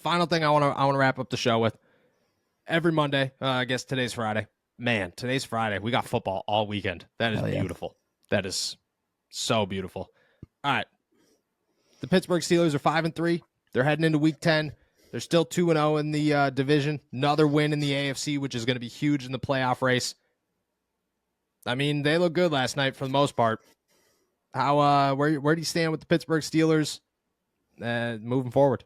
final thing I want to wrap up the show with. Every Monday, I guess today's Friday. Man, today's Friday. We got football all weekend. That is beautiful. That is so beautiful. All right. The Pittsburgh Steelers are 5-3. They're heading into Week 10. They're still 2-0 in the division. Another win in the AFC, which is going to be huge in the playoff race. I mean, they look good last night for the most part. How where do you stand with the Pittsburgh Steelers moving forward?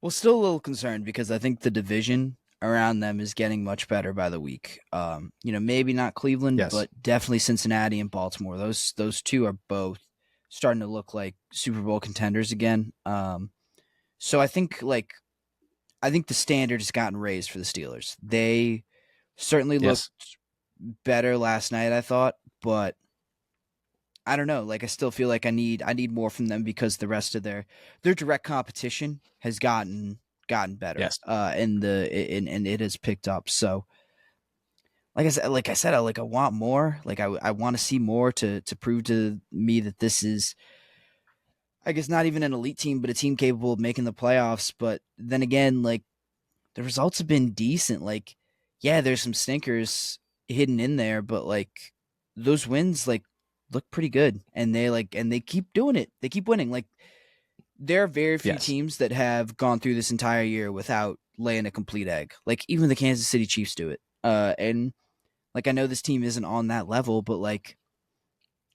Well, still a little concerned because I think the division around them is getting much better by the week. Maybe not Cleveland, but definitely Cincinnati and Baltimore. Those two are both starting to look like Super Bowl contenders again. So I think the standard has gotten raised for the Steelers. They certainly looked better last night, I thought, but I don't know. I still feel like I need more from them because the rest of their direct competition has gotten better. Yes. And it has picked up. So I said, I want more. I want to see more to prove to me that this is, I guess, not even an elite team, but a team capable of making the playoffs. But then again, the results have been decent. There's some stinkers hidden in there, but those wins look pretty good, and they keep doing it. They keep winning. There are very few teams that have gone through this entire year without laying a complete egg. Even the Kansas City Chiefs do it. And I know this team isn't on that level, but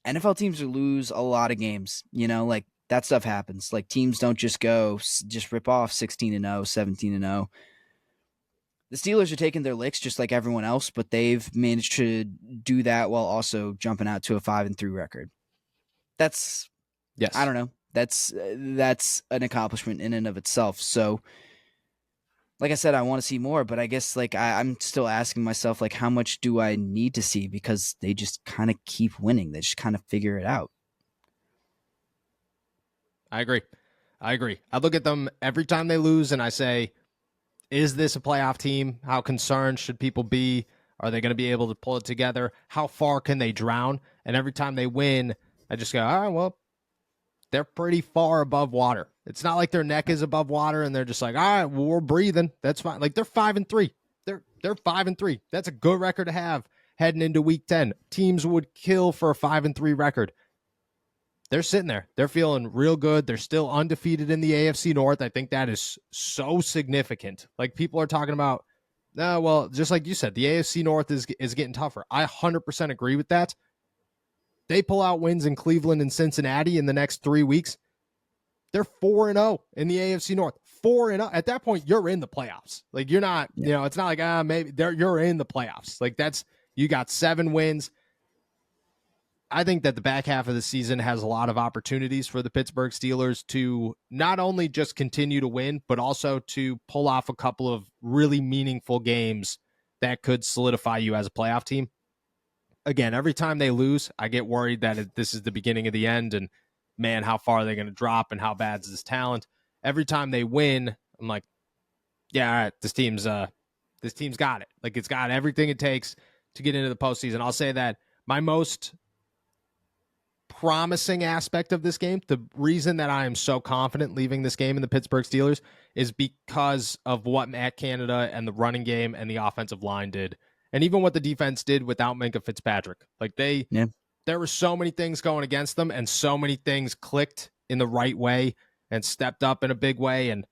NFL teams lose a lot of games. That stuff happens. Teams don't just rip off 16-0, 17-0. The Steelers are taking their licks just like everyone else, but they've managed to do that while also jumping out to a 5-3 record. That's, I don't know. That's an accomplishment in and of itself. So, like I said, I want to see more, but I guess I'm still asking myself, how much do I need to see? Because they just kind of keep winning. They just kind of figure it out. I agree. I look at them every time they lose and I say, is this a playoff team? How concerned should people be? Are they going to be able to pull it together? How far can they drown? And every time they win, I just go, all right, well, they're pretty far above water. It's not like their neck is above water and they're just like, all right, well, we're breathing. That's fine. They're 5-3. They're 5-3. That's a good record to have heading into Week 10. Teams would kill for a 5-3 record. They're sitting there. They're feeling real good. They're still undefeated in the AFC North. I think that is so significant. People are talking about, well, just like you said, the AFC North is getting tougher. I 100% agree with that. They pull out wins in Cleveland and Cincinnati in the next 3 weeks. They're 4-0 in the AFC North. 4-0. At that point, you're in the playoffs. You're not, it's not maybe you're in the playoffs. You got 7 wins. I think that the back half of the season has a lot of opportunities for the Pittsburgh Steelers to not only just continue to win, but also to pull off a couple of really meaningful games that could solidify you as a playoff team. Again, every time they lose, I get worried that this is the beginning of the end and, man, how far are they going to drop and how bad is this talent? Every time they win, I'm like, yeah, all right, this team's got it. It's got everything it takes to get into the postseason. I'll say that my most promising aspect of this game, the reason that I am so confident leaving this game in the Pittsburgh Steelers is because of what Matt Canada and the running game and the offensive line did. And even what the defense did without Minkah Fitzpatrick. There were so many things going against them and so many things clicked in the right way and stepped up in a big way. And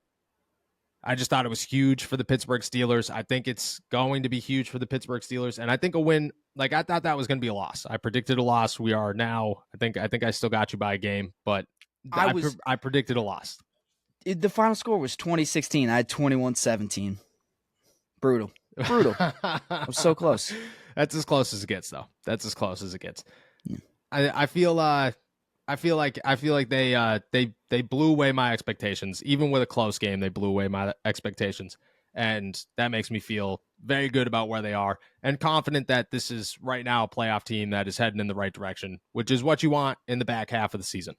I just thought it was huge for the Pittsburgh Steelers. I think it's going to be huge for the Pittsburgh Steelers. And I think a win, I thought that was going to be a loss. I predicted a loss. We are now, I think I still got you by a game, but I predicted a loss. The final score was 2016. I had 21-17. Brutal. I was so close. That's as close as it gets, though. That's as close as it gets. Yeah. I feel like they blew away my expectations. Even with a close game, they blew away my expectations. And that makes me feel very good about where they are and confident that this is right now a playoff team that is heading in the right direction, which is what you want in the back half of the season.